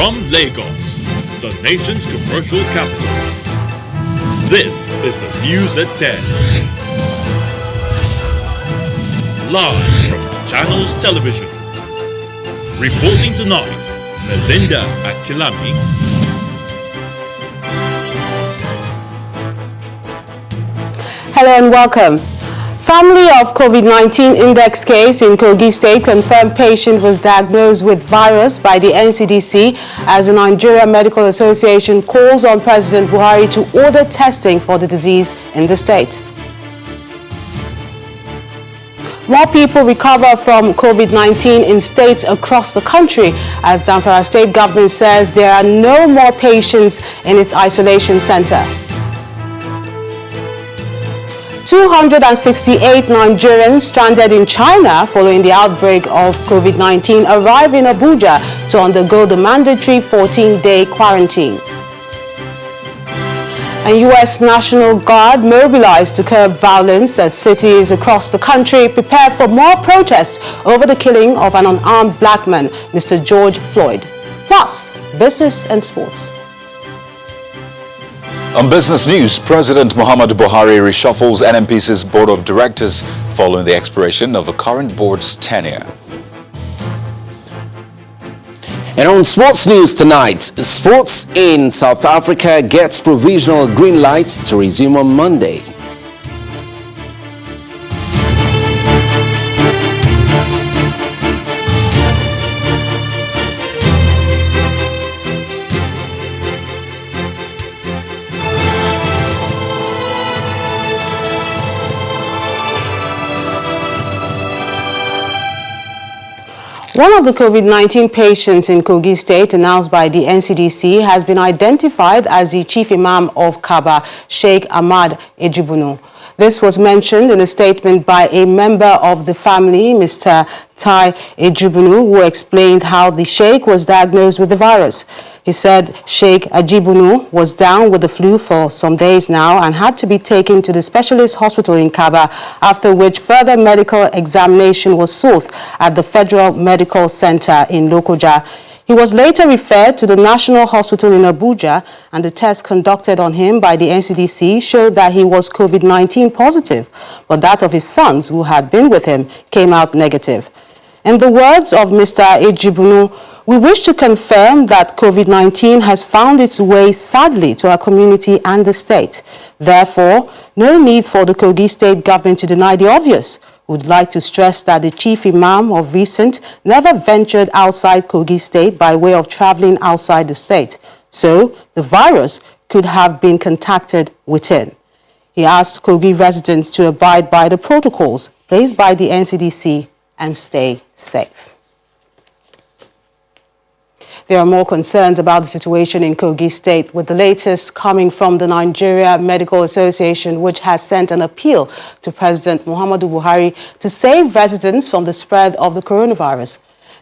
From Lagos, the nation's commercial capital, this is the News at 10. Live from Channels Television. Reporting tonight, Melinda Akilami. Hello and welcome. Family of COVID-19 index case in Kogi State confirmed patient was diagnosed with virus by the NCDC as the Nigeria Medical Association calls on President Buhari to order testing for the disease in the state. More people recover from COVID-19 in states across the country as Zamfara State government says there are no more patients in its isolation center. 268 Nigerians stranded in China following the outbreak of COVID-19 arrive in Abuja to undergo the mandatory 14-day quarantine. And U.S. National Guard mobilized to curb violence as cities across the country prepare for more protests over the killing of an unarmed black man, Mr. George Floyd. Plus, business and sports. On business news, President Muhammadu Buhari reshuffles NNPC's board of directors following the expiration of the current board's tenure. And on sports news tonight, sports in South Africa gets provisional green light to resume on Monday. One of the COVID-19 patients in Kogi State announced by the NCDC has been identified as the chief imam of Kaba, Sheikh Ahmad Ejibunu. This was mentioned in a statement by a member of the family, Mr. Tai Ejibunu, who explained how the sheikh was diagnosed with the virus. He said Sheikh Ejibunu was down with the flu for some days now and had to be taken to the specialist hospital in Kaba, after which further medical examination was sought at the Federal Medical Center in Lokoja. He was later referred to the National Hospital in Abuja, and the test conducted on him by the NCDC showed that he was COVID-19 positive, but that of his sons who had been with him came out negative. In the words of Mr. Ejibunu, "We wish to confirm that COVID-19 has found its way sadly to our community and the state. Therefore, no need for the Kogi State government to deny the obvious. We would like to stress that the chief imam of recent never ventured outside Kogi State by way of traveling outside the state. So, the virus could have been contacted within." He asked Kogi residents to abide by the protocols placed by the NCDC and stay safe. There are more concerns about the situation in Kogi State, with the latest coming from the Nigeria Medical Association, which has sent an appeal to President Muhammadu Buhari to save residents from the spread of the coronavirus.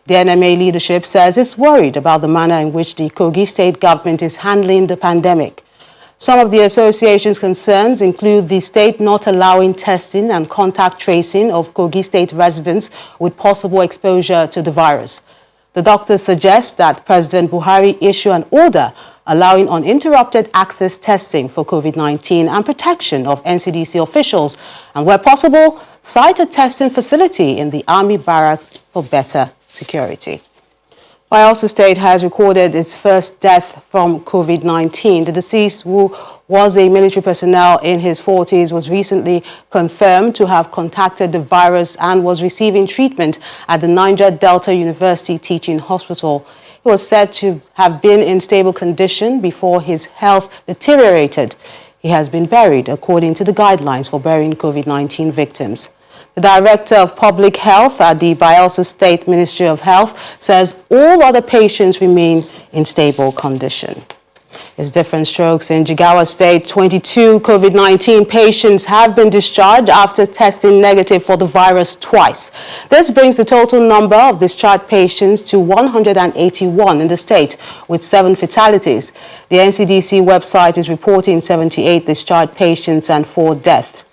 The NMA leadership says it's worried about the manner in which the Kogi State government is handling the pandemic. Some of the association's concerns include the state not allowing testing and contact tracing of Kogi State residents with possible exposure to the virus. The doctors suggest that President Buhari issue an order allowing uninterrupted access testing for COVID-19 and protection of NCDC officials, and where possible, site a testing facility in the Army barracks for better security. Bayelsa State has recorded its first death from COVID-19. The deceased, who was a military personnel in his 40s, was recently confirmed to have contacted the virus and was receiving treatment at the Niger Delta University Teaching Hospital. He was said to have been in stable condition before his health deteriorated. He has been buried according to the guidelines for burying COVID-19 victims. The Director of Public Health at the Bayelsa State Ministry of Health says all other patients remain in stable condition. It's different strokes in Jigawa State. 22 COVID-19 patients have been discharged after testing negative for the virus twice. This brings the total number of discharged patients to 181 in the state, with 7 fatalities. The NCDC website is reporting 78 discharged patients and 4 deaths.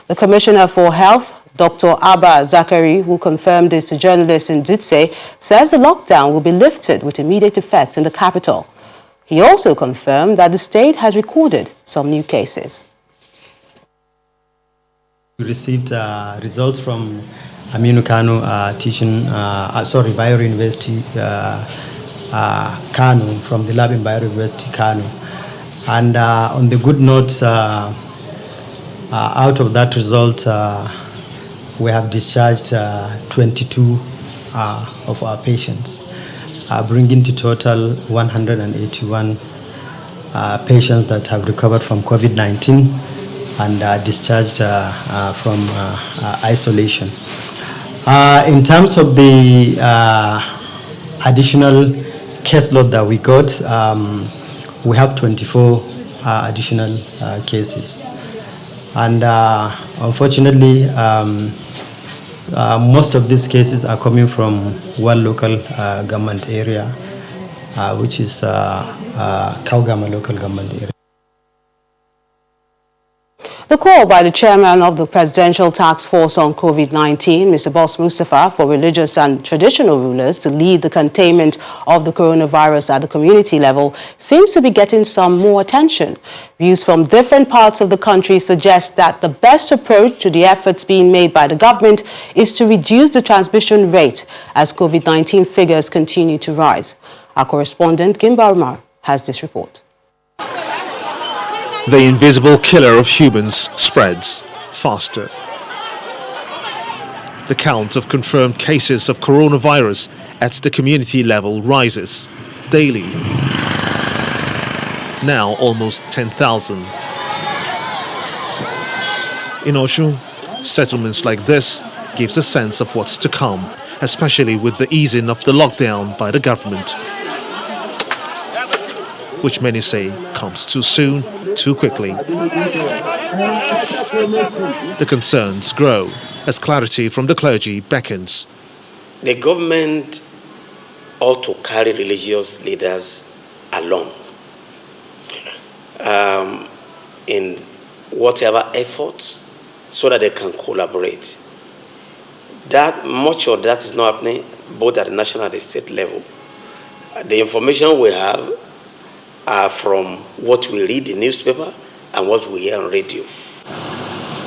The Commissioner for Health, Dr. Abba Zakari, who confirmed this to journalists in Dutse, says the lockdown will be lifted with immediate effect in the capital. He also confirmed that the state has recorded some new cases. We received results from Aminu Kano Bayero University, Kano, from the lab in Bayero University, Kano. And on the good note, out of that result, we have discharged 22 of our patients, bringing to total 181 patients that have recovered from COVID-19 and discharged from isolation. In terms of the additional caseload that we got, we have 24 additional cases. And unfortunately, most of these cases are coming from one local government area, which is Kaugama local government area. The call by the chairman of the Presidential Task Force on COVID-19, Mr. Boss Mustafa, for religious and traditional rulers to lead the containment of the coronavirus at the community level seems to be getting some more attention. Views from different parts of the country suggest that the best approach to the efforts being made by the government is to reduce the transmission rate as COVID-19 figures continue to rise. Our correspondent, Gimba Umar, has this report. The invisible killer of humans spreads faster. The count of confirmed cases of coronavirus at the community level rises daily. Now almost 10,000. In Osun, settlements like this gives a sense of what's to come, especially with the easing of the lockdown by the government, which many say comes too soon, too quickly. The concerns grow as clarity from the clergy beckons. The government ought to carry religious leaders along in whatever efforts so that they can collaborate. That much of that is not happening both at the national and the state level. The information we have are from what we read in the newspaper and what we hear on radio.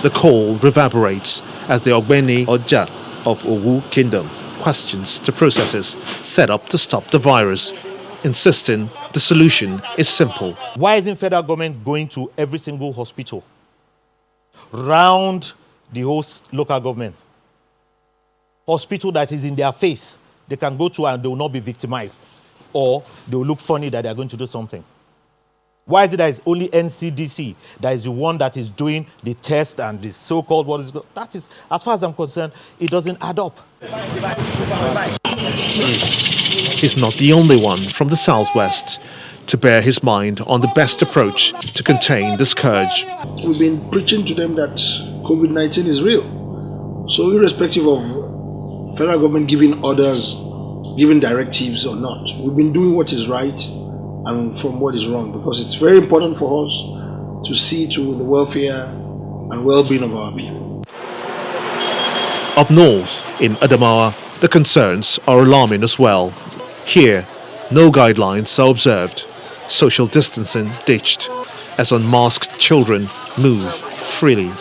The call reverberates as the Ogbeni Oja of Owu Kingdom questions the processes set up to stop the virus, insisting the solution is simple. Why isn't federal government going to every single hospital, round the whole local government? Hospital that is in their face, they can go to and they will not be victimized, or they will look funny that they are going to do something. Why is it that it's only NCDC that is the one that is doing the test and the so-called what is that is, as far as I'm concerned, it doesn't add up. He's not the only one from the southwest to bear his mind on the best approach to contain the scourge. We've been preaching to them that COVID-19 is real. So irrespective of federal government giving orders, giving directives or not, we've been doing what is right and from what is wrong, because it's very important for us to see to the welfare and well-being of our people. Up north, in Adamawa, the concerns are alarming as well. Here, no guidelines are observed, social distancing ditched, as unmasked children move freely.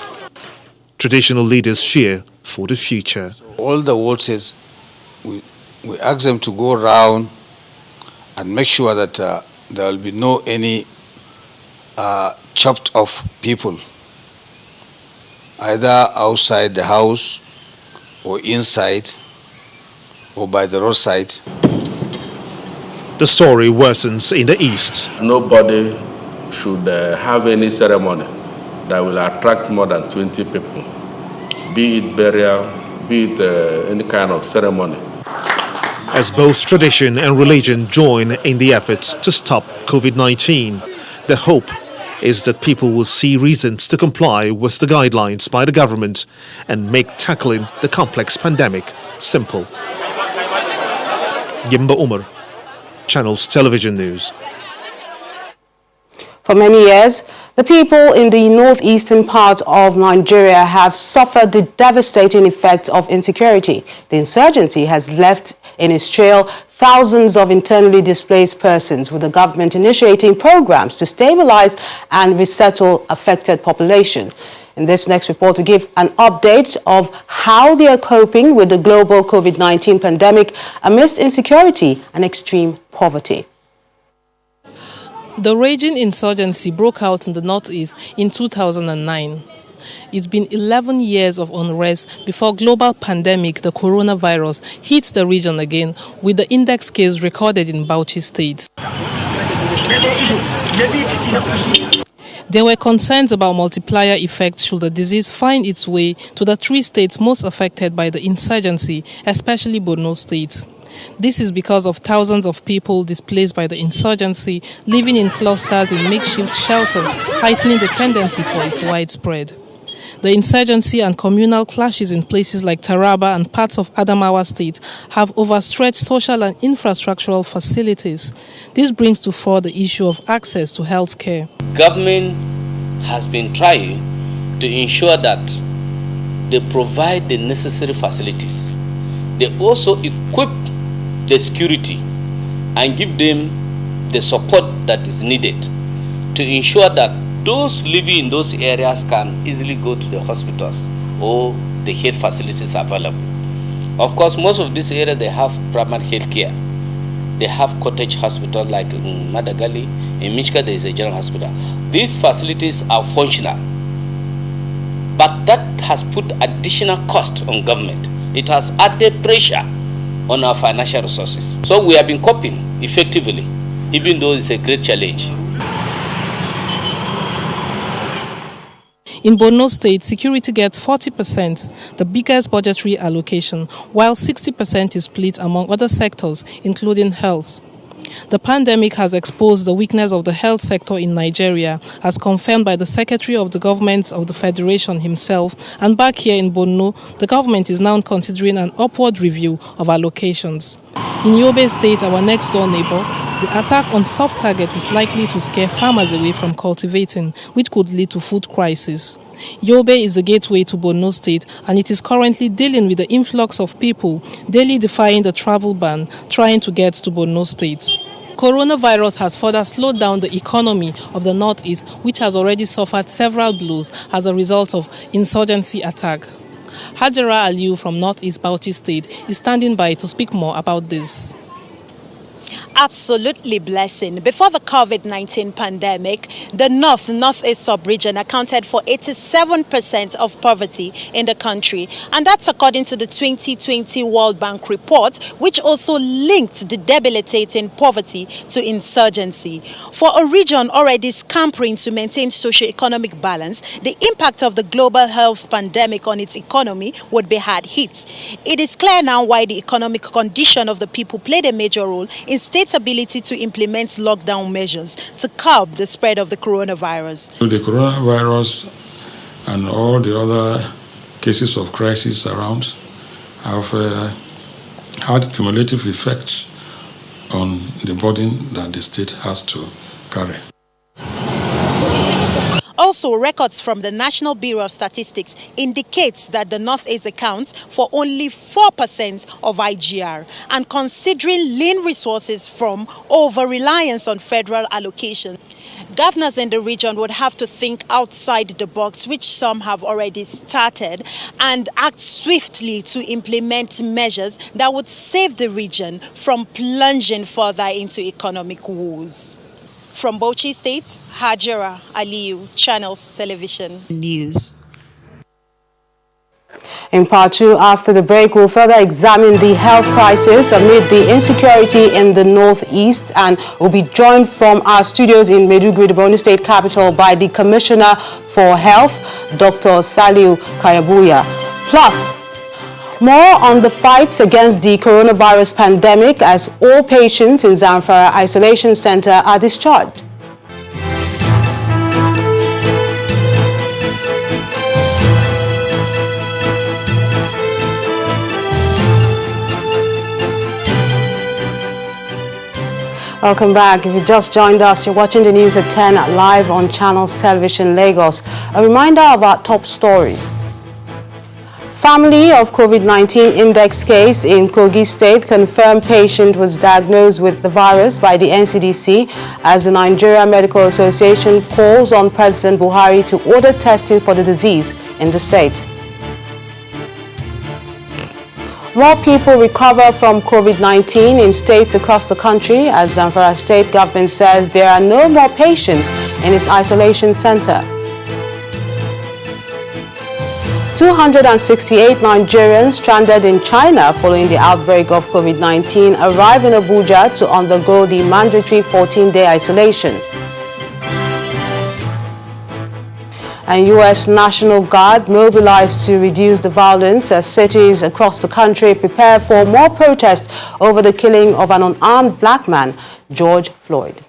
Traditional leaders fear for the future. All the watches, we ask them to go around and make sure that there will be no any chopped off people, either outside the house or inside or by the roadside. The story worsens in the east. Nobody should have any ceremony that will attract more than 20 people, be it burial, be it any kind of ceremony. As both tradition and religion join in the efforts to stop COVID-19, the hope is that people will see reasons to comply with the guidelines by the government and make tackling the complex pandemic simple. Gimba Umar, Channels Television News. For many years, The people in the northeastern part of Nigeria have suffered the devastating effects of insecurity. The insurgency has left in its trail thousands of internally displaced persons, with the government initiating programs to stabilize and resettle affected population. In this next report, we give an update of how they are coping with the global COVID-19 pandemic amidst insecurity and extreme poverty. The raging insurgency broke out in the northeast in 2009. It's been 11 years of unrest before global pandemic, the coronavirus, hit the region again, with the index case recorded in Bauchi State. There were concerns about multiplier effects should the disease find its way to the 3 states most affected by the insurgency, especially Borno State. This is because of thousands of people displaced by the insurgency, living in clusters in makeshift shelters, heightening the tendency for its widespread. The insurgency and communal clashes in places like Taraba and parts of Adamawa State have overstretched social and infrastructural facilities. This brings to fore the issue of access to health care. Government has been trying to ensure that they provide the necessary facilities. They also equip the security and give them the support that is needed to ensure that those living in those areas can easily go to the hospitals or the health facilities available. Of course, most of these areas, they have primary health care. They have cottage hospitals like in Madagali. In Michika, there is a general hospital. These facilities are functional, but that has put additional cost on government. It has added pressure on our financial resources. So we have been coping effectively, even though it's a great challenge. In Borno State, security gets 40%, the biggest budgetary allocation, while 60% is split among other sectors, including health. The pandemic has exposed the weakness of the health sector in Nigeria, as confirmed by the Secretary of the Government of the Federation himself, and back here in Borno, the government is now considering an upward review of allocations. In Yobe State, our next-door neighbor, the attack on soft target is likely to scare farmers away from cultivating, which could lead to food crisis. Yobe is the gateway to Borno State, and it is currently dealing with the influx of people daily defying the travel ban, trying to get to Borno State. Coronavirus has further slowed down the economy of the Northeast, which has already suffered several blows as a result of insurgency attack. Hajara Aliu from Northeast Bauchi State is standing by to speak more about this. Absolutely blessing. Before the COVID-19 pandemic, the Northeast sub-region accounted for 87% of poverty in the country. And that's according to the 2020 World Bank report, which also linked the debilitating poverty to insurgency. For a region already scampering to maintain socio-economic balance, the impact of the global health pandemic on its economy would be hard hit. It is clear now why the economic condition of the people played a major role in state's ability to implement lockdown measures to curb the spread of the coronavirus. The coronavirus and all the other cases of crisis around have had cumulative effects on the burden that the state has to carry. Also, records from the National Bureau of Statistics indicates that the Northeast accounts for only 4% of IGR, and considering lean resources from over-reliance on federal allocation, governors in the region would have to think outside the box, which some have already started, and act swiftly to implement measures that would save the region from plunging further into economic woes. From Bauchi State, Hajara Aliu, Channels Television News. In part 2, after the break, we'll further examine the health crisis amid the insecurity in the Northeast, and we'll be joined from our studios in Maiduguri, the Borno State capital, by the Commissioner for Health, Dr. Saliu Kayabuya. Plus, more on the fight against the coronavirus pandemic as all patients in Zamfara Isolation Center are discharged. Welcome back. If you just joined us, you're watching the news at 10 live on Channels Television Lagos. A reminder of our top stories. Family of COVID-19 indexed case in Kogi State confirmed patient was diagnosed with the virus by the NCDC as the Nigeria Medical Association calls on President Buhari to order testing for the disease in the state. More people recover from COVID-19 in states across the country as Zamfara State government says there are no more patients in its isolation center. 268 Nigerians stranded in China following the outbreak of COVID-19 arrive in Abuja to undergo the mandatory 14-day isolation. And U.S. National Guard mobilized to reduce the violence as cities across the country prepare for more protests over the killing of an unarmed black man, George Floyd.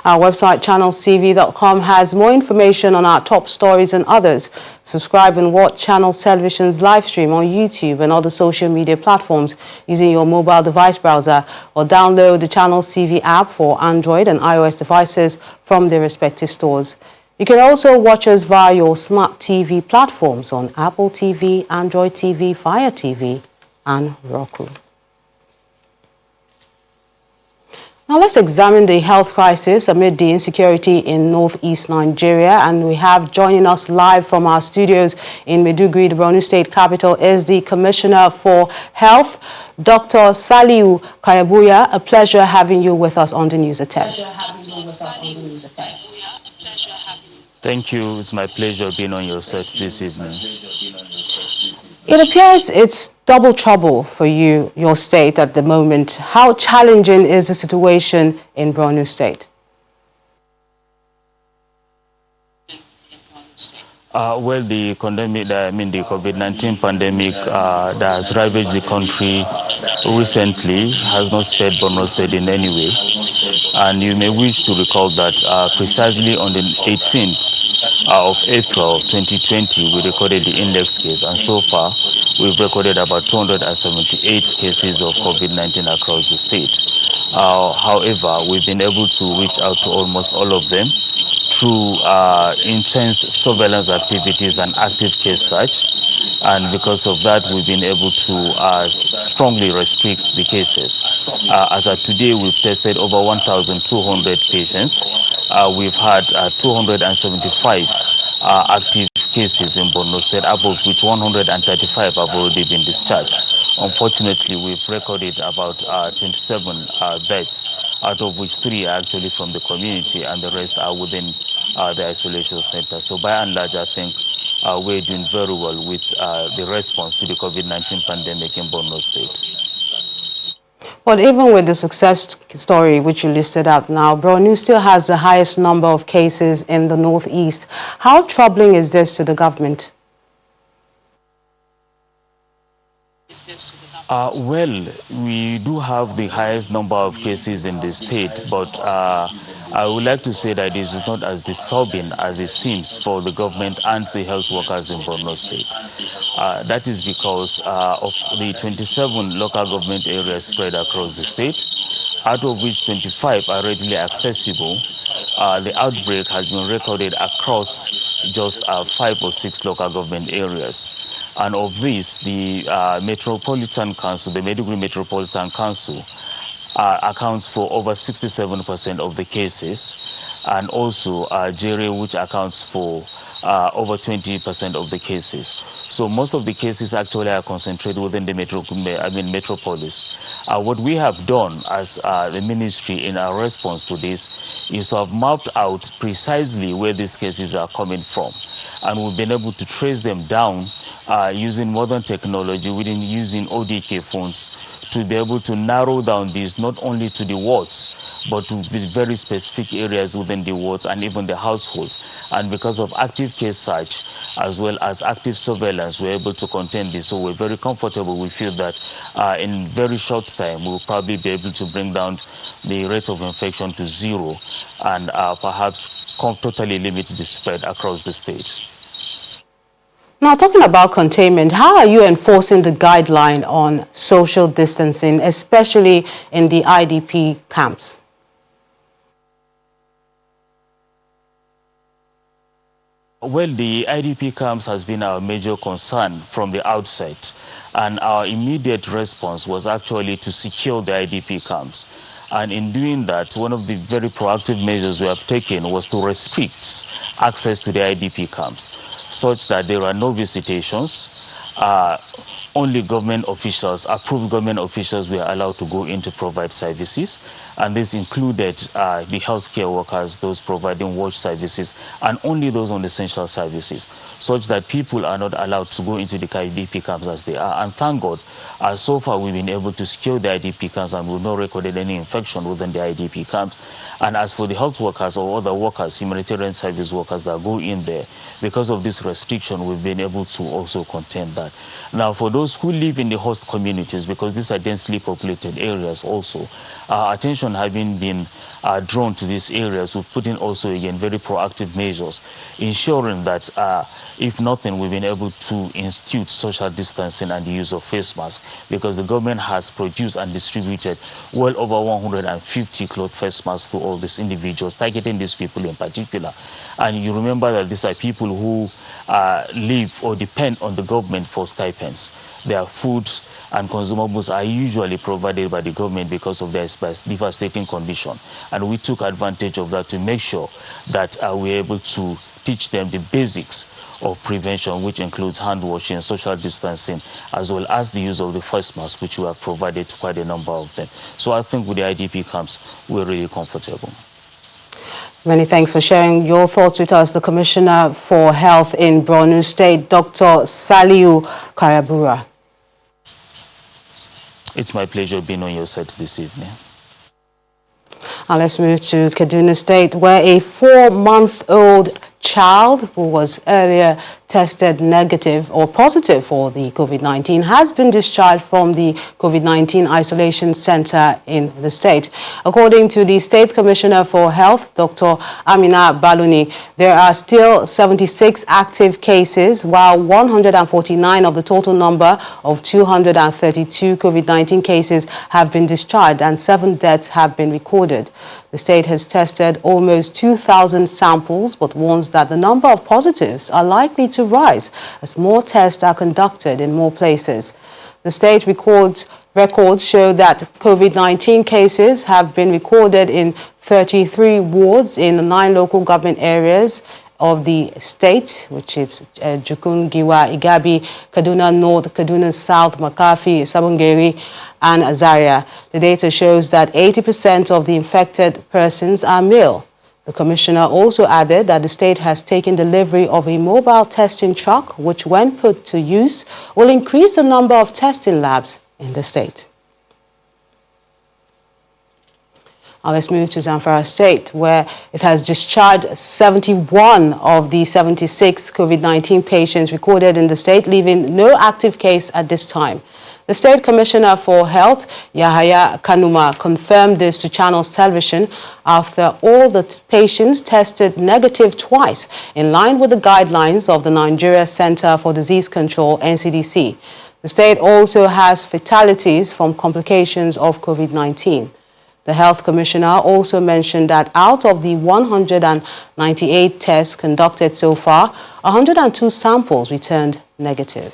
Our website, channelstv.com, has more information on our top stories and others. Subscribe and watch Channels Television's live stream on YouTube and other social media platforms using your mobile device browser, or download the Channels TV app for Android and iOS devices from their respective stores. You can also watch us via your smart TV platforms on Apple TV, Android TV, Fire TV, and Roku. Now let's examine the health crisis amid the insecurity in northeast Nigeria, and we have joining us live from our studios in Maiduguri, the Borno State capital, is the Commissioner for Health, Dr. Saliu Kayabuya. A pleasure having you with us on the News at 10. Thank you. It's my pleasure being on your set this evening. It appears it's double trouble for you, your state at the moment. How challenging is the situation in Borno State? Well, the COVID-19 pandemic that has ravaged the country recently has not spared Borno State in any way. And you may wish to recall that precisely on the 18th of April 2020, we recorded the index case, and so far we've recorded about 278 cases of COVID-19 across the state. However, we've been able to reach out to almost all of them through intense surveillance activities and active case search, and because of that we've been able to strongly restrict the cases. As of today, we've tested over 1,200 patients. We've had 275 active cases in Borno State, above which 135 have already been discharged. Unfortunately, we've recorded about 27 deaths, out of which 3 are actually from the community and the rest are within the isolation center. So by and large, I think we're doing very well with the response to the COVID-19 pandemic in Borno State. Well, even with the success story which you listed out now, Borno still has the highest number of cases in the northeast. How troubling is this to the government? Well, we do have the highest number of cases in the state, but I would like to say that this is not as disturbing as it seems for the government and the health workers in Borno State. That is because of the 27 local government areas spread across the state, out of which 25 are readily accessible. The outbreak has been recorded across just 5 or 6 local government areas. And of this, the Metropolitan Council, the Maiduguri Metropolitan Council, accounts for over 67% of the cases, and also Jere, which accounts for over 20% of the cases. So most of the cases actually are concentrated within the metropolis. What we have done as the ministry in our response to this is to have mapped out precisely where these cases are coming from. And we've been able to trace them down using modern technology, using ODK phones, to be able to narrow down these not only to the wards, but to the very specific areas within the wards and even the households. And because of active case search as well as active surveillance, we're able to contain this. So we're very comfortable. We feel that in very short time, we'll probably be able to bring down the rate of infection to 0 and perhaps totally limit the spread across the state. Now, talking about containment, how are you enforcing the guideline on social distancing, especially in the IDP camps? Well, the IDP camps has been our major concern from the outset, and our immediate response was actually to secure the IDP camps. And in doing that, one of the very proactive measures we have taken was to restrict access to the IDP camps, such that there are no visitations. Only government officials, approved government officials, were allowed to go in to provide services, and this included the healthcare workers, those providing watch services, and only those on essential services, such that people are not allowed to go into the IDP camps as they are. And thank God, so far we've been able to secure the IDP camps, and we've not recorded any infection within the IDP camps. And as for the health workers or other workers, humanitarian service workers that go in there, because of this restriction, we've been able to also contain that. Now, for those who live in the host communities, because these are densely populated areas also, attention having been drawn to these areas, we've put in also, again, very proactive measures, ensuring that, if nothing, we've been able to institute social distancing and the use of face masks, because the government has produced and distributed well over 150 cloth face masks to all these individuals, targeting these people in particular. And you remember that these are people who live or depend on the government for stipends. Their foods and consumables are usually provided by the government because of their devastating condition. And we took advantage of that to make sure that we're able to teach them the basics of prevention, which includes hand washing, social distancing, as well as the use of the face mask, which we have provided to quite a number of them. So I think with the IDP camps, we're really comfortable. Many thanks for sharing your thoughts with us. The Commissioner for Health in Borno State, Dr. Saliu Karabura. It's my pleasure being on your set this evening. And let's move to Kaduna State, where a 4-month-old child who was earlier tested negative or positive for the COVID-19 has been discharged from the COVID-19 isolation center in the state. According to the State Commissioner for Health, Dr. Amina Baluni, there are still 76 active cases, while 149 of the total number of 232 COVID-19 cases have been discharged and 7 deaths have been recorded. The state has tested almost 2,000 samples, but warns that the number of positives are likely to rise as more tests are conducted in more places. The state records show that COVID-19 cases have been recorded in 33 wards in 9 local government areas of the state, which is Jukun, Giwa, Igabi, Kaduna North, Kaduna South, Makafi, Sabongeri, and Azaria. The data shows that 80% of the infected persons are male. The commissioner also added that the state has taken delivery of a mobile testing truck, which, when put to use, will increase the number of testing labs in the state. Now let's move to Zamfara State, where it has discharged 71 of the 76 COVID-19 patients recorded in the state, leaving no active case at this time. The State Commissioner for Health, Yahaya Kanuma, confirmed this to Channels Television after all the patients tested negative twice, in line with the guidelines of the Nigeria Center for Disease Control, NCDC. The state also has fatalities from complications of COVID-19. The Health Commissioner also mentioned that out of the 198 tests conducted so far, 102 samples returned negative.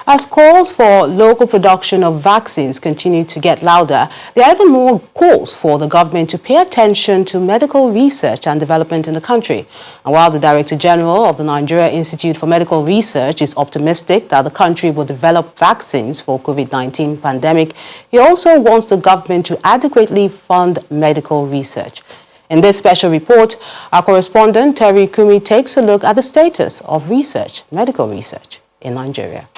As calls for local production of vaccines continue to get louder, there are even more calls for the government to pay attention to medical research and development in the country. And while the Director General of the Nigeria Institute for Medical Research is optimistic that the country will develop vaccines for COVID-19 pandemic, he also wants the government to adequately fund medical research. In this special report, our correspondent Terry Kumi takes a look at the status of medical research in Nigeria.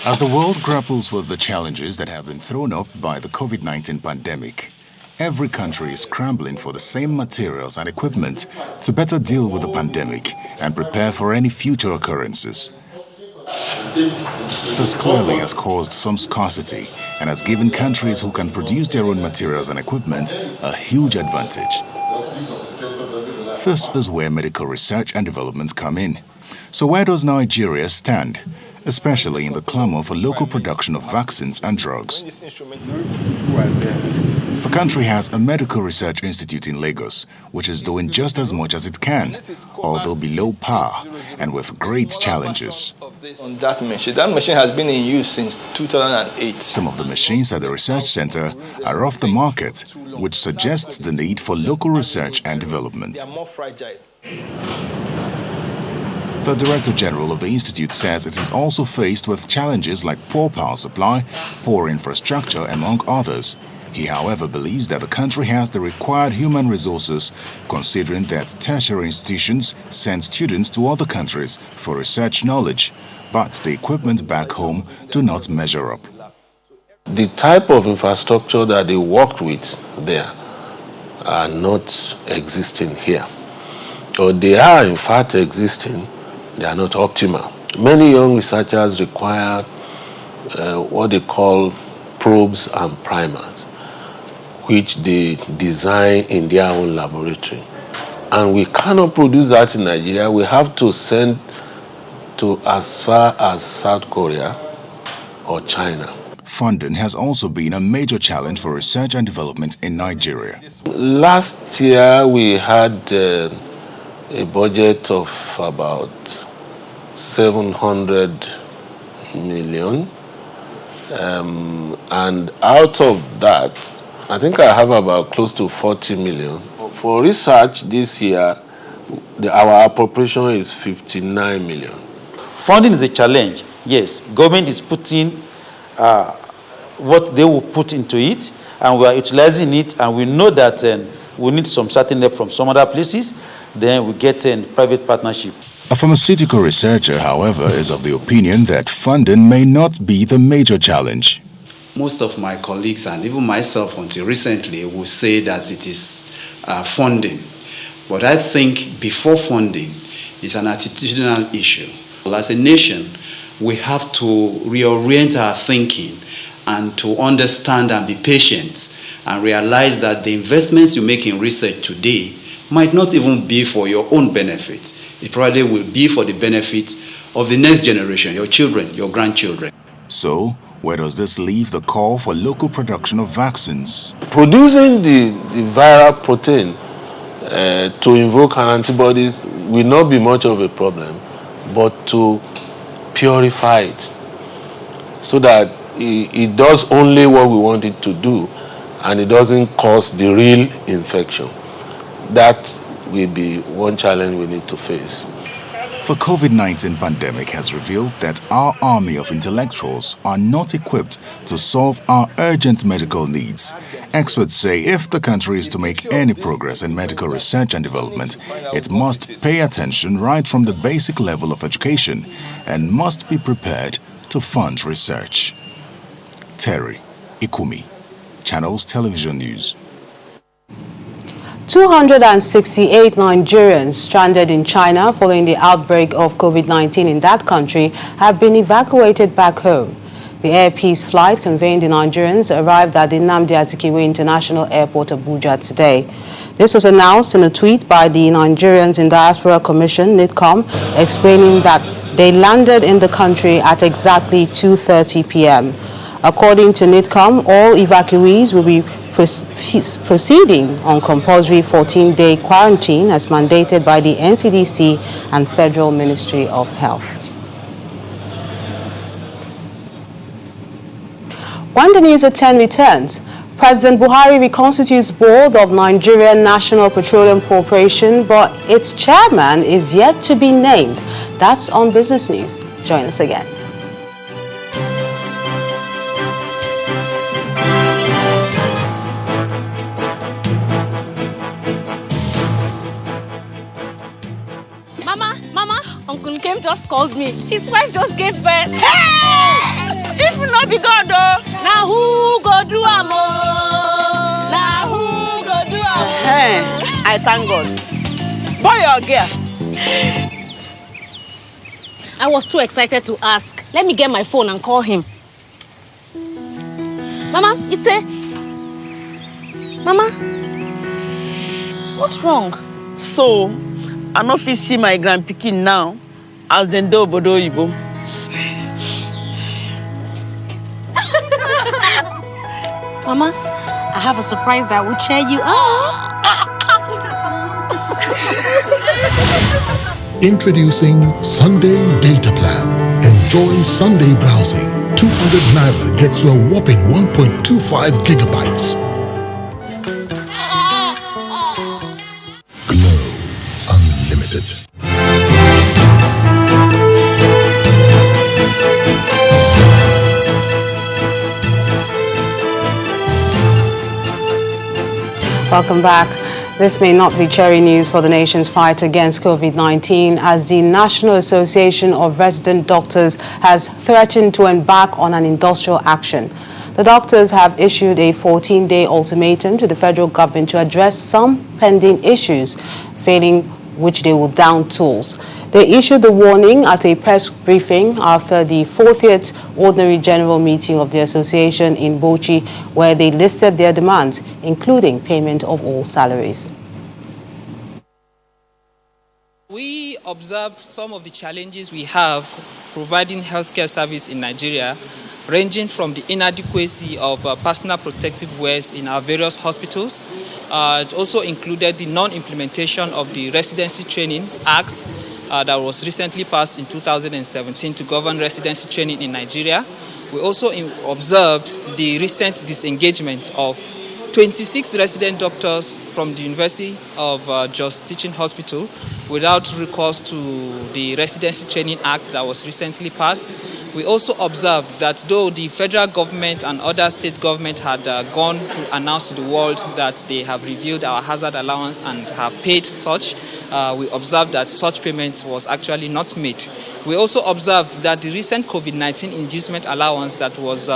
As the world grapples with the challenges that have been thrown up by the COVID-19 pandemic, every country is scrambling for the same materials and equipment to better deal with the pandemic and prepare for any future occurrences. This clearly has caused some scarcity and has given countries who can produce their own materials and equipment a huge advantage. This is where medical research and development come in. So where does Nigeria stand, especially in the clamor for local production of vaccines and drugs? The country has a medical research institute in Lagos, which is doing just as much as it can, although below par and with great challenges. On that machine has been in use since 2008. Some of the machines at the research center are off the market, which suggests the need for local research and development. They are more fragile. The Director General of the Institute says it is also faced with challenges like poor power supply, poor infrastructure, among others. He, however, believes that the country has the required human resources, considering that tertiary institutions send students to other countries for research knowledge, but the equipment back home do not measure up. The type of infrastructure that they worked with there are not existing here. Or they are in fact existing, they are not optimal. Many young researchers require what they call probes and primers, which they design in their own laboratory. And we cannot produce that in Nigeria. We have to send to as far as South Korea or China. Funding has also been a major challenge for research and development in Nigeria. Last year we had a budget of about 700 million. And out of that, I think I have about close to 40 million. For research this year, our appropriation is 59 million. Funding is a challenge. Yes, government is putting what they will put into it, and we are utilizing it, and we know that we need some certain help from some other places. Then we get a private partnership. A pharmaceutical researcher, however, is of the opinion that funding may not be the major challenge. Most of my colleagues and even myself until recently will say that it is funding. But I think before funding is an attitudinal issue. As a nation, we have to reorient our thinking and to understand and be patient and realize that the investments you make in research today might not even be for your own benefit. It probably will be for the benefit of the next generation, your children, your grandchildren. So, where does this leave the call for local production of vaccines? Producing the viral protein to invoke an antibodies will not be much of a problem, but to purify it so that it does only what we want it to do and it doesn't cause the real infection. That will be one challenge we need to face. The COVID-19 pandemic has revealed that our army of intellectuals are not equipped to solve our urgent medical needs. Experts say if the country is to make any progress in medical research and development, it must pay attention right from the basic level of education and must be prepared to fund research. Terry Ikumi, Channels Television News. 268 Nigerians stranded in China following the outbreak of COVID-19 in that country have been evacuated back home. The Air Peace flight conveying the Nigerians arrived at the Nnamdi Azikiwe International Airport, Abuja today. This was announced in a tweet by the Nigerians in Diaspora Commission, NIDCOM, explaining that they landed in the country at exactly 2:30 p.m. According to NIDCOM, all evacuees will be proceeding on compulsory 14-day quarantine as mandated by the NCDC and Federal Ministry of Health. When the news at 10 returns, President Buhari reconstitutes board of Nigerian National Petroleum Corporation, but its chairman is yet to be named. That's on Business News. Join us again. Uncle Kem just called me. His wife just gave birth. Hey! If not be God, though, now who go do am? Now who go do am? Hey, I thank God. Boy or girl? I was too excited to ask. Let me get my phone and call him. Mama, it's a... Mama, what's wrong? So, I no fit see my grandpikin now as dem dey obodo oyibo. Mama, I have a surprise that will cheer you up. Introducing Sunday Data Plan. Enjoy Sunday browsing. 200 Naira gets you a whopping 1.25 gigabytes. Glow Unlimited. Welcome back. This may not be cherry news for the nation's fight against COVID-19, as the National Association of Resident Doctors has threatened to embark on an industrial action. The doctors have issued a 14-day ultimatum to the federal government to address some pending issues, failing which they will down tools. They issued the warning at a press briefing after the 40th Ordinary General Meeting of the association in Bauchi, where they listed their demands, including payment of all salaries. We observed some of the challenges we have providing healthcare service in Nigeria, ranging from the inadequacy of personal protective wears in our various hospitals. It also included the non-implementation of the Residency Training Act that was recently passed in 2017 to govern residency training in Nigeria. We also observed the recent disengagement of 26 resident doctors from the University of Jos Teaching Hospital without recourse to the Residency Training Act that was recently passed. We also observed that though the federal government and other state governments had gone to announce to the world that they have reviewed our hazard allowance and have paid such, we observed that such payment was actually not made. We also observed that the recent COVID-19 inducement allowance that was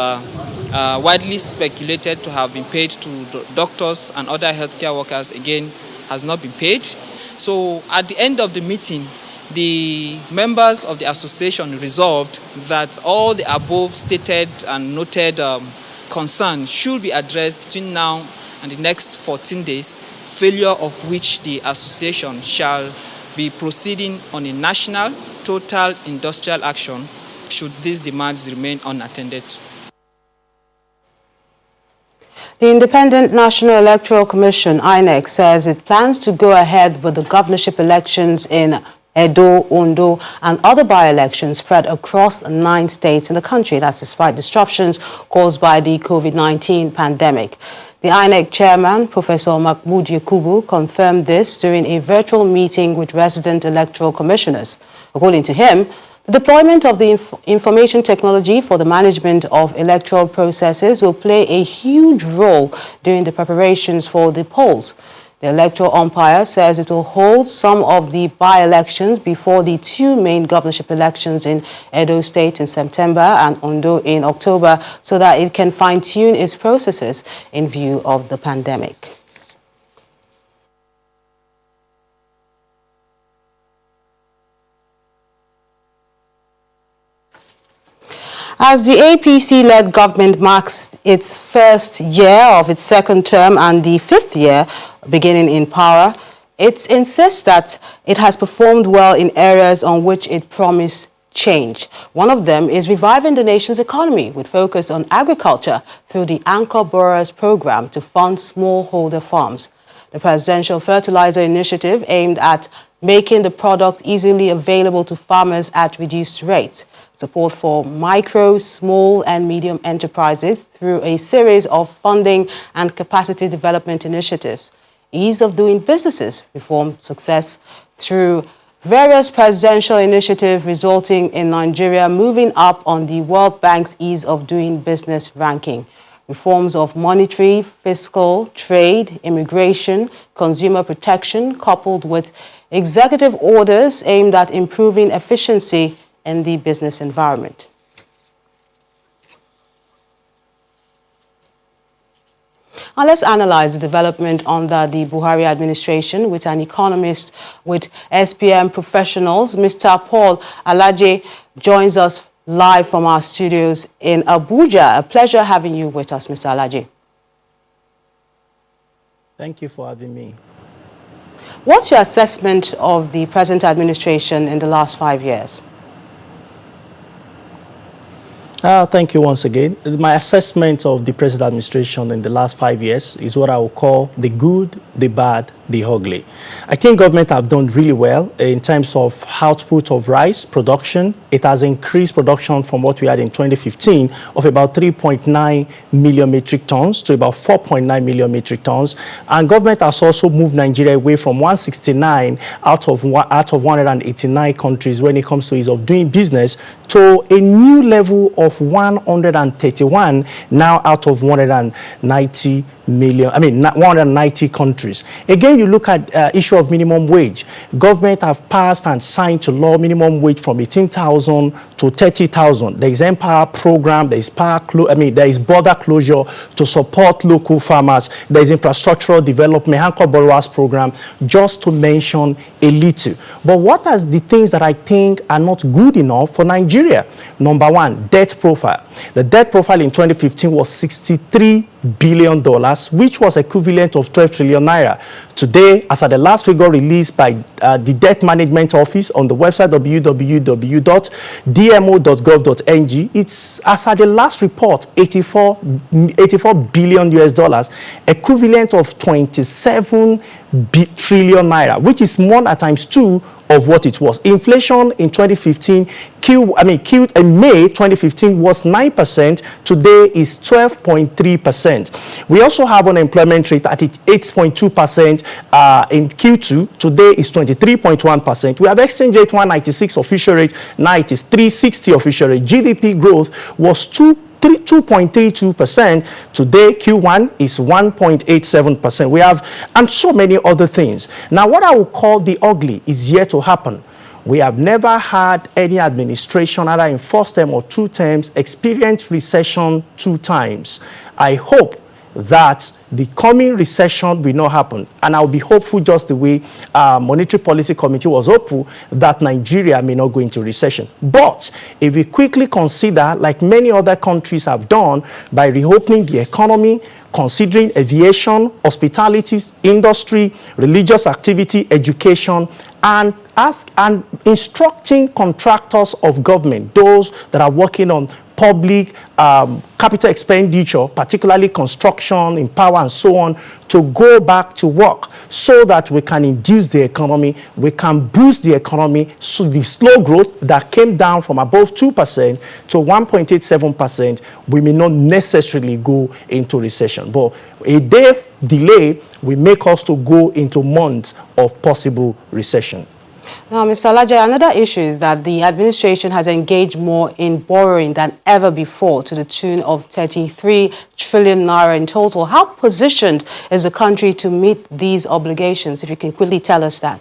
widely speculated to have been paid to doctors and other healthcare workers again has not been paid. So at the end of the meeting, the members of the association resolved that all the above stated and noted concerns should be addressed between now and the next 14 days, failure of which the association shall be proceeding on a national total industrial action should these demands remain unattended to. The Independent National Electoral Commission, INEC, says it plans to go ahead with the governorship elections in Edo, Ondo, and other by-elections spread across 9 states in the country. That's despite disruptions caused by the COVID-19 pandemic. The INEC chairman, Professor Mahmoud Yakubu, confirmed this during a virtual meeting with resident electoral commissioners. According to him, the deployment of the information technology for the management of electoral processes will play a huge role during the preparations for the polls. The electoral umpire says it will hold some of the by-elections before the 2 main governorship elections in Edo State in September and Ondo in October, so that it can fine-tune its processes in view of the pandemic. As the APC-led government marks its first year of its second term and the 5th year beginning in power, it insists that it has performed well in areas on which it promised change. One of them is reviving the nation's economy with focus on agriculture through the Anchor Borrowers program to fund smallholder farms. The Presidential Fertilizer Initiative aimed at making the product easily available to farmers at reduced rates. Support for micro, small and medium enterprises through a series of funding and capacity development initiatives. Ease of doing businesses reform success through various presidential initiatives, resulting in Nigeria moving up on the World Bank's Ease of Doing Business ranking. Reforms of monetary, fiscal, trade, immigration, consumer protection, coupled with executive orders aimed at improving efficiency in the business environment. Now let's analyze the development under the Buhari administration with an economist with SPM professionals. Mr. Paul Alaje joins us live from our studios in Abuja. A pleasure having you with us, Mr. Alaje. Thank you for having me. What's your assessment of the present administration in the last 5 years? Thank you once again. My assessment of the present administration in the last 5 years is what I will call the good, the bad, the ugly. I think government have done really well in terms of output of rice production. It has increased production from what we had in 2015 of about 3.9 million metric tons to about 4.9 million metric tons. And government has also moved Nigeria away from 169 out of 189 countries when it comes to ease of doing business to a new level of 131 now out of 190 countries. Again, you look at issue of minimum wage. Government have passed and signed to law minimum wage from 18,000 to 30,000. There is Empower program. There is there is border closure to support local farmers. There is infrastructural development, Anchor Borrowers program, just to mention a little. But what are the things that I think are not good enough for Nigeria? Number one, debt profile. The debt profile in 2015 was $63 billion, which was equivalent of 12 trillion naira. Today, as at the last figure released by the Debt Management Office on the website www.dmo.gov.ng, it's as at the last report, 84 billion US dollars, equivalent of 27 trillion naira, which is more than times 2 of what it was. Inflation in 2015, in May 2015 was 9%. Today is 12.3%. We also have unemployment rate at 8.2% in Q2. Today is 23.1%. We have exchange rate 196 official rate. Now it is 360 official rate. GDP growth was 2.32%. Today, Q1 is 1.87%. We have, and so many other things. Now, what I would call the ugly is yet to happen. We have never had any administration, either in first term or 2 terms, experience recession 2 times. I hope that the coming recession will not happen. And I'll be hopeful just the way Monetary Policy Committee was hopeful that Nigeria may not go into recession. But if we quickly consider, like many other countries have done, by reopening the economy, considering aviation, hospitality, industry, religious activity, education, and instructing contractors of government, those that are working on public capital expenditure, particularly construction, in power and so on, to go back to work so that we can induce the economy, we can boost the economy, so the slow growth that came down from above 2% to 1.87%, we may not necessarily go into recession. But a day delay will make us to go into months of possible recession. Now, Mr. Alaje, another issue is that the administration has engaged more in borrowing than ever before, to the tune of 33 trillion naira in total. How positioned is the country to meet these obligations? If you can quickly tell us that.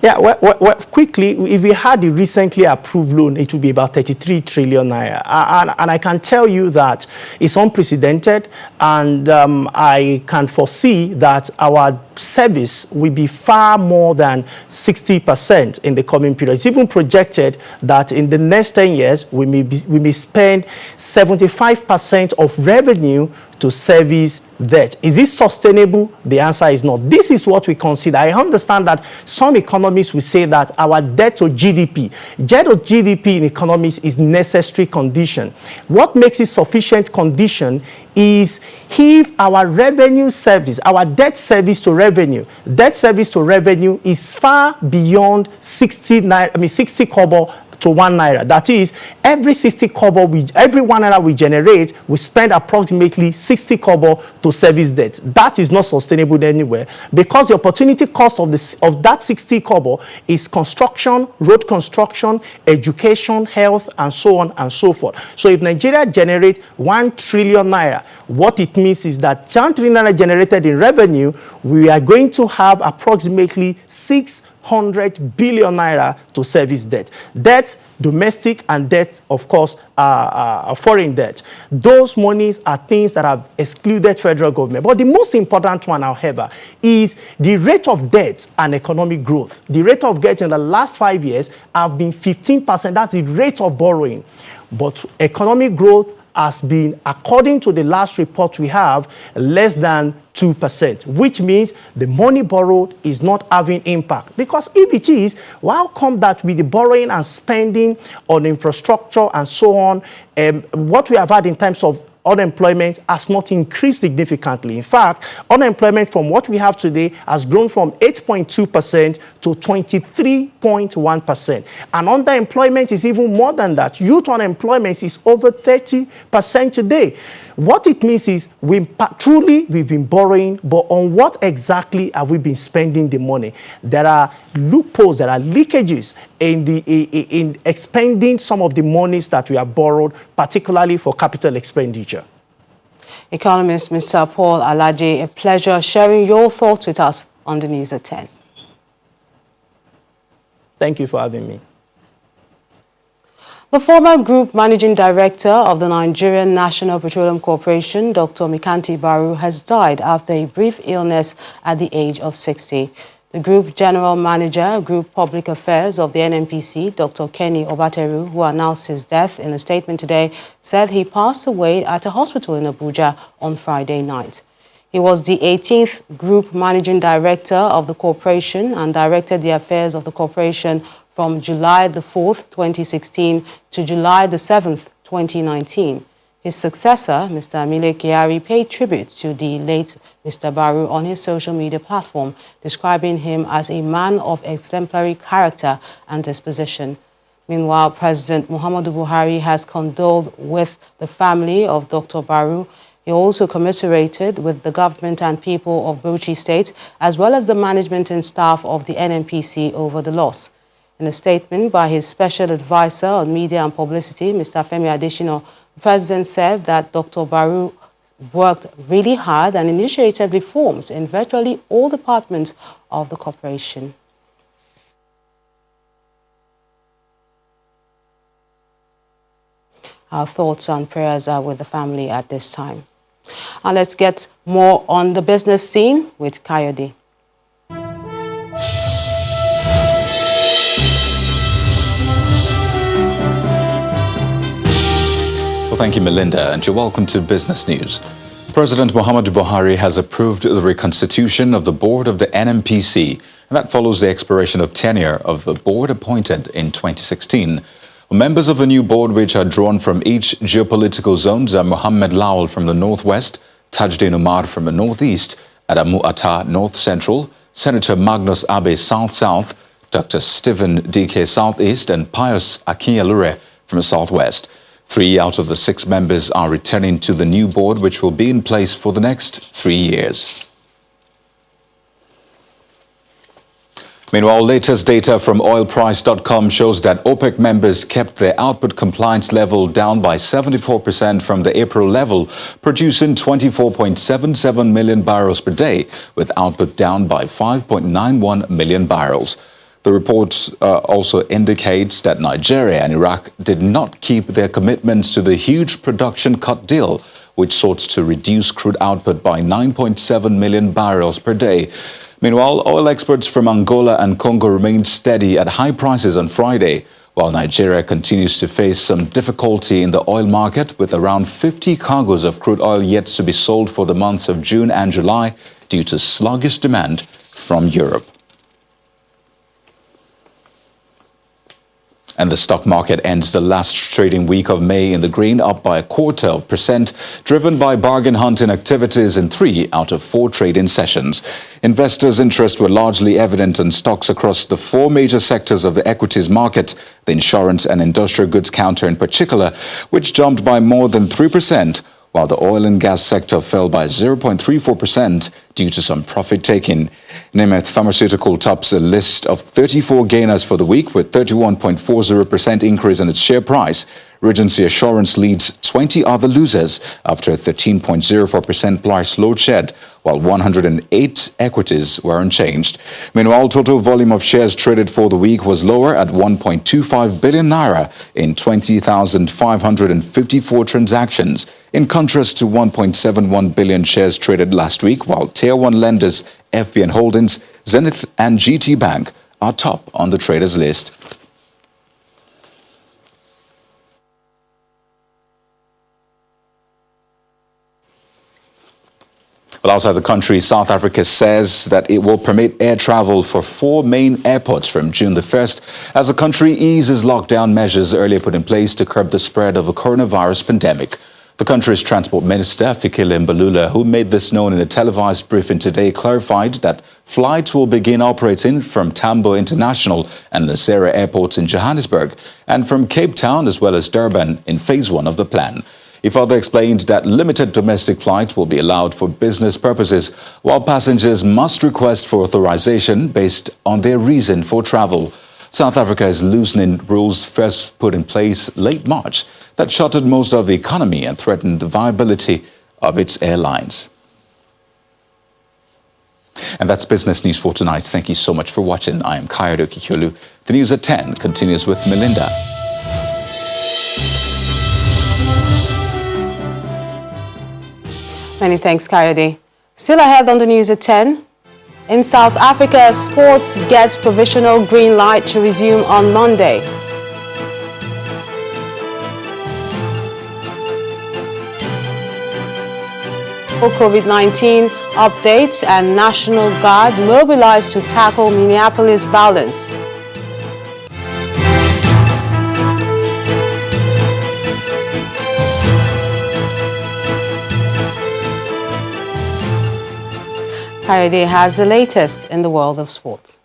Yeah, well, quickly, if we had the recently approved loan, it would be about 33 trillion naira. And I can tell you that it's unprecedented, and I can foresee that our service will be far more than 60% in the coming period. It's even projected that in the next 10 years, we may spend 75% of revenue to service debt. Is this sustainable? The answer is not. This is what we consider. I understand that some economists will say that our debt to GDP, debt to GDP in economics is necessary condition. What makes it sufficient condition is if our revenue service, our debt service to revenue is far beyond 60 kobo to 1 naira. That is, every 60 kobo, every 1 naira we generate, we spend approximately 60 kobo to service debt. That is not sustainable anywhere, because the opportunity cost of that 60 kobo is construction, road construction, education, health, and so on and so forth. So if Nigeria generates 1 trillion naira, what it means is that 1 trillion naira generated in revenue, we are going to have approximately 600 billion naira to service debt. Debt, domestic, and debt, of course, foreign debt. Those monies are things that have excluded federal government. But the most important one, however, is the rate of debt and economic growth. The rate of debt in the last 5 years have been 15%. That's the rate of borrowing. But economic growth has been, according to the last report we have, less than 2%, which means the money borrowed is not having impact. Because if it is, how come that with the borrowing and spending on infrastructure and so on, what we have had in terms of unemployment has not increased significantly. In fact, unemployment from what we have today has grown from 8.2% to 23.1%. And underemployment is even more than that. Youth unemployment is over 30% today. What it means is we've been borrowing, but on what exactly have we been spending the money? There are loopholes, there are leakages in expending some of the monies that we have borrowed, particularly for capital expenditure. Economist Mr. Paul Alaje, a pleasure sharing your thoughts with us on the News at 10. Thank you for having me. The former Group Managing Director of the Nigerian National Petroleum Corporation, Dr. Mikanti Baru, has died after a brief illness at the age of 60. The Group General Manager, Group Public Affairs of the NNPC, Dr. Kenny Obateru, who announced his death in a statement today, said he passed away at a hospital in Abuja on Friday night. He was the 18th Group Managing Director of the corporation and directed the affairs of the corporation from July the 4th, 2016 to July the 7th, 2019. His successor, Mr. Amile Kyari, paid tribute to the late Mr. Baru on his social media platform, describing him as a man of exemplary character and disposition. Meanwhile, President Muhammadu Buhari has condoled with the family of Dr. Baru. He also commiserated with the government and people of Bauchi State, as well as the management and staff of the NNPC over the loss. In a statement by his special advisor on media and publicity, Mr. Femi Adesina, the president said that Dr. Baru worked really hard and initiated reforms in virtually all departments of the corporation. Our thoughts and prayers are with the family at this time. And let's get more on the business scene with Kayode. Well, thank you, Melinda, and you're welcome to Business News. President Muhammadu Buhari has approved the reconstitution of the board of the NNPC, and that follows the expiration of tenure of the board appointed in 2016. Members of the new board, which are drawn from each geopolitical zones, are Mohammed Lawal from the northwest, Tajuddin Umar from the northeast, Adamu Atta North Central, Senator Magnus Abe South-South, Dr. Stephen DK Southeast, and Pius Akinyelure from the southwest. 3 out of the 6 members are returning to the new board, which will be in place for the next 3 years. Meanwhile, latest data from oilprice.com shows that OPEC members kept their output compliance level down by 74% from the April level, producing 24.77 million barrels per day, with output down by 5.91 million barrels. The report also indicates that Nigeria and Iraq did not keep their commitments to the huge production cut deal, which sought to reduce crude output by 9.7 million barrels per day. Meanwhile, oil exports from Angola and Congo remained steady at high prices on Friday, while Nigeria continues to face some difficulty in the oil market, with around 50 cargoes of crude oil yet to be sold for the months of June and July due to sluggish demand from Europe. And the stock market ends the last trading week of May in the green, up by 0.25%, driven by bargain hunting activities in 3 out of 4 trading sessions. Investors' interest were largely evident in stocks across the 4 major sectors of the equities market, the insurance and industrial goods counter in particular, which jumped by more than 3%, while the oil and gas sector fell by 0.34% due to some profit-taking. Nemeth Pharmaceutical tops a list of 34 gainers for the week with 31.40% increase in its share price. Regency Assurance leads 20 other losers after a 13.04% price load shed, while 108 equities were unchanged. Meanwhile, total volume of shares traded for the week was lower at 1.25 billion naira in 20,554 transactions, in contrast to 1.71 billion shares traded last week, while Tier 1 lenders FBN Holdings, Zenith and GT Bank are top on the traders list. Well, outside the country, South Africa says that it will permit air travel for 4 main airports from June the 1st as the country eases lockdown measures earlier put in place to curb the spread of a coronavirus pandemic. The country's Transport Minister, Fikile Mbalula, who made this known in a televised briefing today, clarified that flights will begin operating from Tambo International and Lesera airports in Johannesburg and from Cape Town as well as Durban in phase 1 of the plan. He further explained that limited domestic flights will be allowed for business purposes, while passengers must request for authorization based on their reason for travel. South Africa is loosening rules first put in place late March that shuttered most of the economy and threatened the viability of its airlines. And that's business news for tonight. Thank you so much for watching. I am Kayode Kikyolu. The news at 10 continues with Melinda. Many thanks, Kayode. Still ahead on the news at 10. In South Africa, sports gets provisional green light to resume on Monday. COVID-19 updates and National Guard mobilized to tackle Minneapolis violence. Kayode has the latest in the world of sports.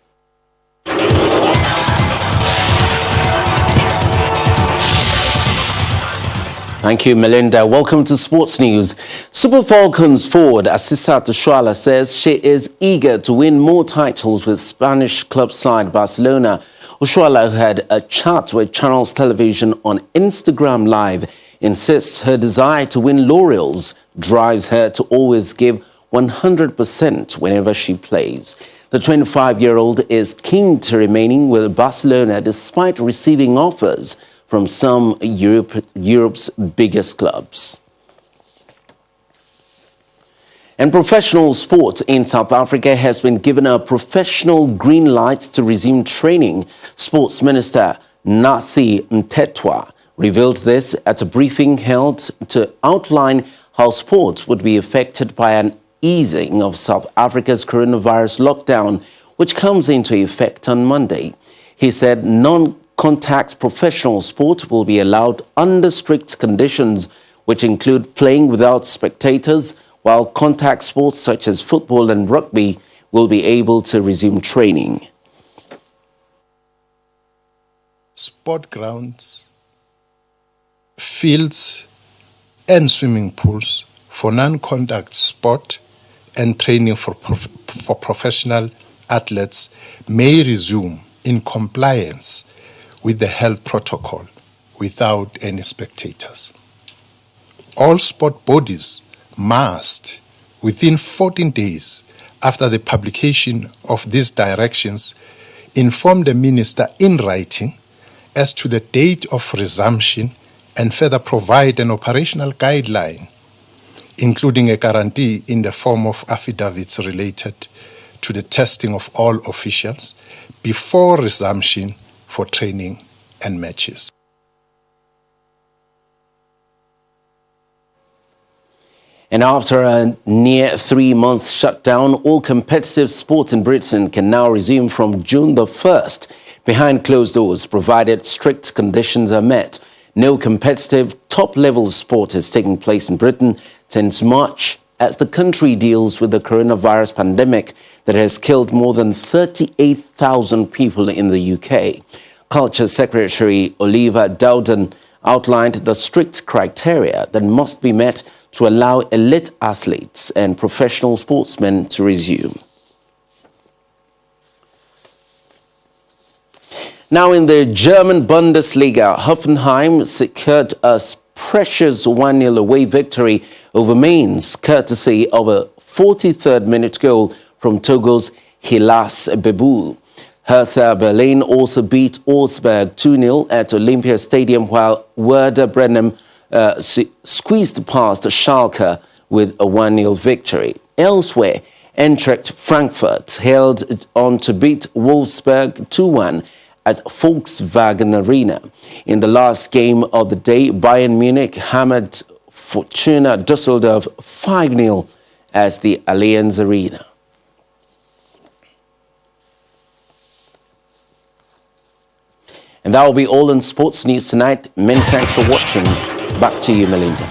Thank you, Melinda. Welcome to Sports News. Super Falcons forward Asisat Oshoala says she is eager to win more titles with Spanish club side Barcelona. Oshoala, who had a chat with Channels Television on Instagram Live, insists her desire to win laurels drives her to always give 100% whenever she plays. The 25-year-old is keen to remaining with Barcelona despite receiving offers from some Europe's biggest clubs. And professional sports in South Africa has been given a professional green light to resume training. Sports Minister Nathi Mtetwa revealed this at a briefing held to outline how sports would be affected by an easing of South Africa's coronavirus lockdown, which comes into effect on Monday. He said non-contact professional sport will be allowed under strict conditions, which include playing without spectators, while contact sports such as football and rugby will be able to resume training. Sport grounds, fields, and swimming pools for non-contact sport and training for professional athletes may resume in compliance with the health protocol without any spectators. All sport bodies must, within 14 days after the publication of these directions, inform the minister in writing as to the date of resumption and further provide an operational guideline, including a guarantee in the form of affidavits related to the testing of all officials before resumption for training and matches. And after a near 3-month shutdown, all competitive sports in Britain can now resume from June the 1st behind closed doors, provided strict conditions are met. No competitive top-level sport is taking place in Britain since March as the country deals with the coronavirus pandemic that has killed more than 38,000 people in the UK. Culture Secretary Oliver Dowden outlined the strict criteria that must be met to allow elite athletes and professional sportsmen to resume. Now in the German Bundesliga, Hoffenheim secured a precious 1-0 away victory over Mainz, courtesy of a 43rd minute goal from Togo's Hilas Bebou. Hertha Berlin also beat Augsburg 2-0 at Olympia Stadium, while Werder Bremen squeezed past Schalke with a 1-0 victory. Elsewhere, Eintracht Frankfurt held on to beat Wolfsburg 2-1 at Volkswagen Arena. In the last game of the day, Bayern Munich hammered Fortuna Düsseldorf 5-0 as the Allianz Arena. And that will be all in sports news tonight. Many thanks for watching. Back to you, Melinda.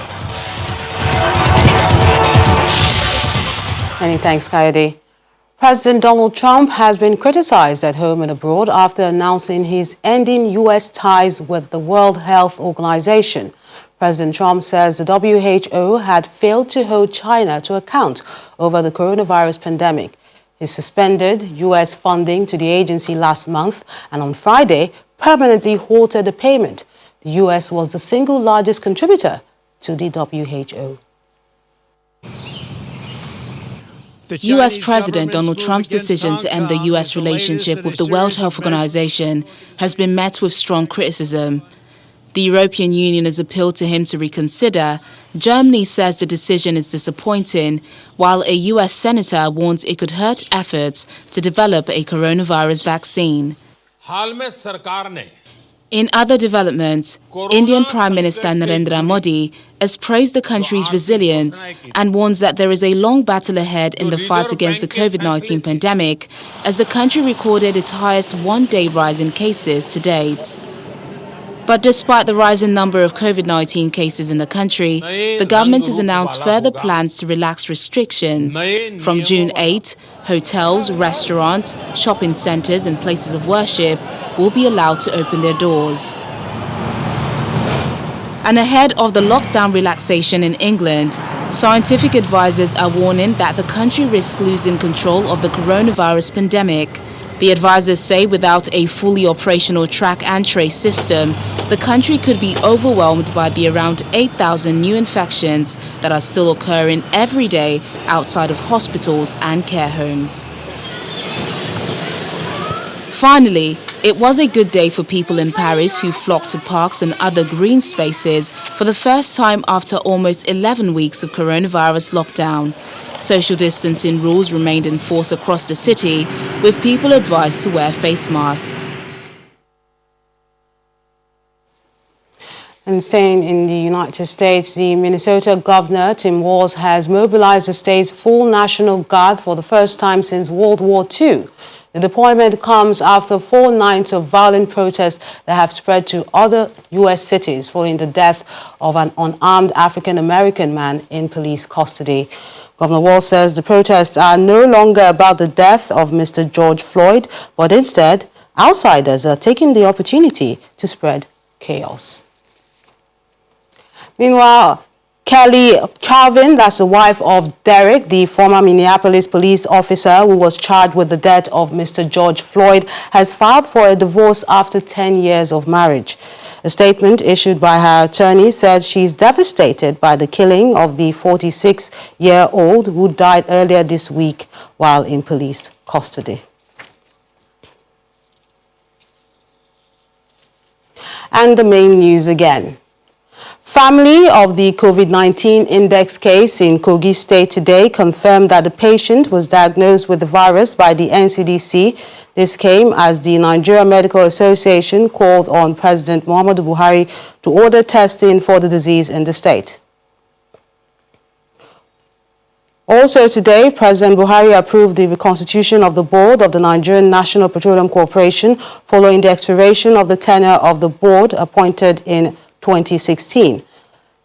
Many thanks, Coyote. President Donald Trump has been criticized at home and abroad after announcing he's ending U.S. ties with the World Health Organization. President Trump says the WHO had failed to hold China to account over the coronavirus pandemic. He suspended U.S. funding to the agency last month and on Friday permanently halted the payment. The U.S. was the single largest contributor to the WHO. U.S. President Donald Trump's decision to end the U.S. relationship with the World Health Organization has been met with strong criticism. The European Union has appealed to him to reconsider. Germany says the decision is disappointing, while a U.S. senator warns it could hurt efforts to develop a coronavirus vaccine. In other developments, Indian Prime Minister Narendra Modi has praised the country's resilience and warns that there is a long battle ahead in the fight against the COVID-19 pandemic, as the country recorded its highest one-day rise in cases to date. But despite the rising number of COVID-19 cases in the country, the government has announced further plans to relax restrictions. From June 8, hotels, restaurants, shopping centres and places of worship will be allowed to open their doors. And ahead of the lockdown relaxation in England, scientific advisors are warning that the country risks losing control of the coronavirus pandemic. The advisors say without a fully operational track and trace system, the country could be overwhelmed by the around 8,000 new infections that are still occurring every day outside of hospitals and care homes. Finally, it was a good day for people in Paris who flocked to parks and other green spaces for the first time after almost 11 weeks of coronavirus lockdown. Social distancing rules remained in force across the city, with people advised to wear face masks. And staying in the United States, the Minnesota Governor, Tim Walz, has mobilized the state's full National Guard for the first time since World War II. The deployment comes after 4 nights of violent protests that have spread to other U.S. cities following the death of an unarmed African-American man in police custody. Governor Walz says the protests are no longer about the death of Mr. George Floyd, but instead, outsiders are taking the opportunity to spread chaos. Meanwhile, Kelly Chauvin, that's the wife of Derek, the former Minneapolis police officer who was charged with the death of Mr. George Floyd, has filed for a divorce after 10 years of marriage. A statement issued by her attorney said she's devastated by the killing of the 46-year-old who died earlier this week while in police custody. And the main news again. Family of the COVID-19 index case in Kogi State today confirmed that the patient was diagnosed with the virus by the NCDC. This came as the Nigeria Medical Association called on President Muhammadu Buhari to order testing for the disease in the state. Also today, President Buhari approved the reconstitution of the board of the Nigerian National Petroleum Corporation following the expiration of the tenure of the board appointed in 2016.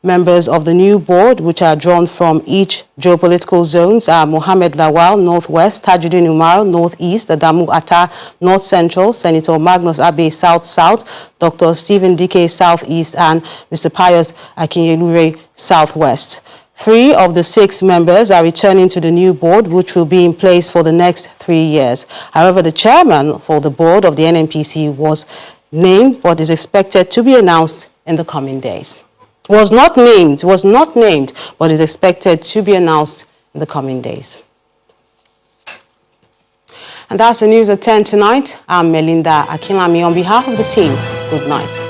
Members of the new board, which are drawn from each geopolitical zones, are Mohammed Lawal, Northwest, Tajuddin Umar, Northeast, Adamu Atta, North Central, Senator Magnus Abe, South-South, Dr. Stephen Dike, Southeast, and Mr. Pius Akinyelure, Southwest. 3 of the 6 members are returning to the new board, which will be in place for the next 3 years. However, the chairman for the board of the NNPC was named, but is expected to be announced in the coming days. Was not named, but is expected to be announced in the coming days. And that's the news at 10 tonight. I'm Melinda Akinlami. On behalf of the team, good night.